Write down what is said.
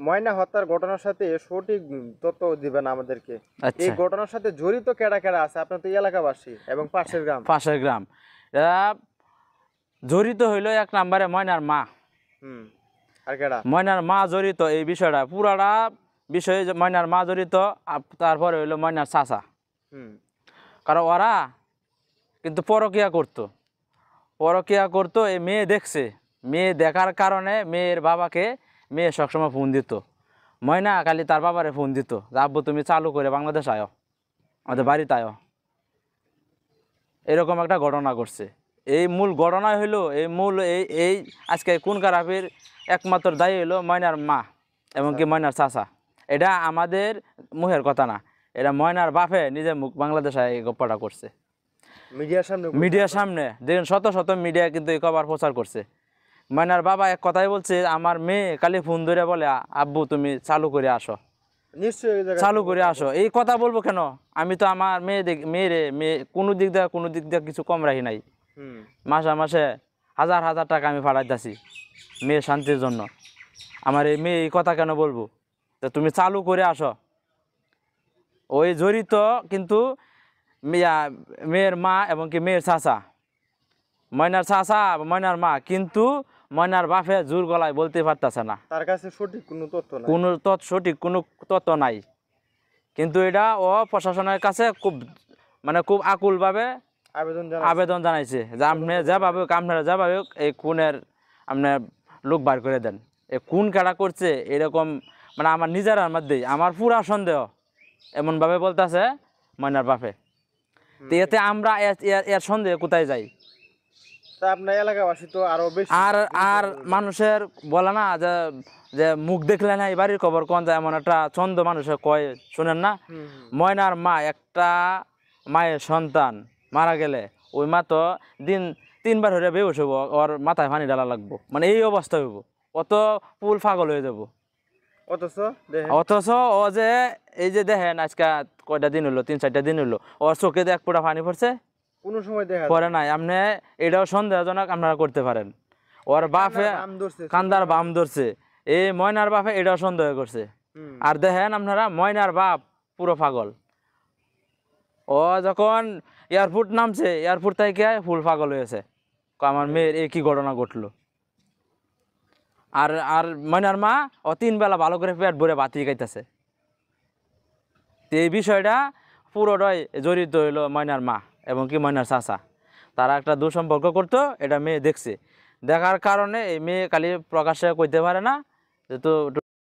ময়না হত্যার ঘটনার সাথে সঠিক তথ্য দিবেন আমাদেরকে। এই আচ্ছা, ঘটনার সাথে জড়িত কেডা কেডা আছে? আপনার তো এই এলাকাবাসী এবং পাশের গ্রাম। পাশের গ্রাম এরা জড়িত হইল এক নম্বরে ময়নার মা। হুম। আর কেডা? ময়নার মা জড়িত এই বিষয়টা, পুরাটা বিষয়ে ময়নার মা জড়িত। তারপরে হইলো ময়নার চাচা। হুম। কারণ ওরা কিন্তু পরকিয়া করতো। পরকিয়া করতো, এই মেয়ে দেখছে, মেয়ে দেখার কারণে মেয়ের বাবাকে মেয়ে সবসময় ফোন দিত। ময়না খালি তার বাবারে ফোন দিত যে আব্বু তুমি চালু করে বাংলাদেশ আয়ো, আমাদের বাড়িতে আয়ো। এরকম একটা ঘটনা ঘটছে। এই মূল ঘটনা হইলো, এই মূল এই এই আজকে খুন খারাপের একমাত্র দায়ী হইলো ময়নার মা এবং কি ময়নার চাচা। এটা আমাদের মুখের কথা না, এটা ময়নার বাপে নিজের মুখ বাংলাদেশে এই গপ্পটা করছে। মিডিয়ার সামনে মিডিয়ার সামনে দেখেন, শত শত মিডিয়া কিন্তু এই খবর প্রচার করছে। ময়নার বাবা এক কথাই বলছে, আমার মেয়ে কালি ফোন ধরে বলে আব্বু তুমি চালু করে আসো, নিশ্চয়ই এই জায়গায় চালু করে আসো। এই কথা বলবো কেন? আমি তো আমার মেয়েরে কোনো দিক দিয়ে কিছু কম রাখি নাই। হুম। মাসে মাসে হাজার হাজার টাকা আমি ফাড়াইতেছি মেয়ের শান্তির জন্য। আমার এই মেয়ে এই কথা কেন বলবো যে তুমি চালু করে আসো? ওই জড়িত কিন্তু মেয়ের মা এবং কি মেয়ের চাচা, ময়নার চাচা ময়নার মা, কিন্তু ময়নার বাপে জোর গলায় বলতে পারতেছে না, তার কাছে সঠিক কোনো তথ্য নাই। কোনো সঠিক কোনো তথ্য নাই। কিন্তু এটা ও প্রশাসনের কাছে খুব খুব আকুলভাবে আবেদন জানাইছে যে আপনি যেভাবে আপনারা যেভাবে এই খুনের আপনার লোক বার করে দেন। এই খুন কারা করছে এরকম আমার নিজের মধ্যেই আমার পুরা সন্দেহ এমনভাবে বলতেছে ময়নার বাপে। তো এতে আমরা এর সন্দেহ কোথায় যাই? তা আপনার এলাকাবাসী তো আরো বেশি। আর আর মানুষের বলে না যে যে মুখ দেখলে না এই বাড়ির খবর কোন যায়, এমন একটা ছন্দ মানুষের কয়, শুনেন না? ময়নার মা, একটা মায়ের সন্তান মারা গেলে ওই মা তো দিন 3বার হয়ে বেউস হবো, ওর মাথায় পানি ঢালা লাগবো, এই অবস্থা হইব, অত ফুল পাগল হয়ে যাব। অথচ ও যে এই যে দেখেন আজকে কয়টা দিন হলো, 3-4টা দিন হলো, ওর চোখে এক ফোঁটা পানি পড়ছে? কোনো সময় দেখা পরে নাই। আপনি এটাও সন্দেহজনক আপনারা করতে পারেন। ওর বাপে কান্দার বাম ধরছে, এই ময়নার বাপে এটাও সন্দেহ করছে। আর দেখেন আপনারা ময়নার বাপ পুরো পাগল। ও যখন এয়ারপোর্ট নামছে, এয়ারপোর্ট থেকে ফুল পাগল হয়েছে, আমার মেয়ের এই কি ঘটনা ঘটলো। আর আর ময়নার মা ও 3 বেলা ভালো করে পেট ভরে বাতি খাইতেছে। এই বিষয়টা পুরোটাই জড়িত হইলো ময়নার মা এবং কি ময়নার চাচা। তারা একটা দুঃসম্পর্ক করতো, এটা মেয়ে দেখছে, দেখার কারণে এই মেয়ে খালি প্রকাশ্যে কইতে পারে না, যেহেতু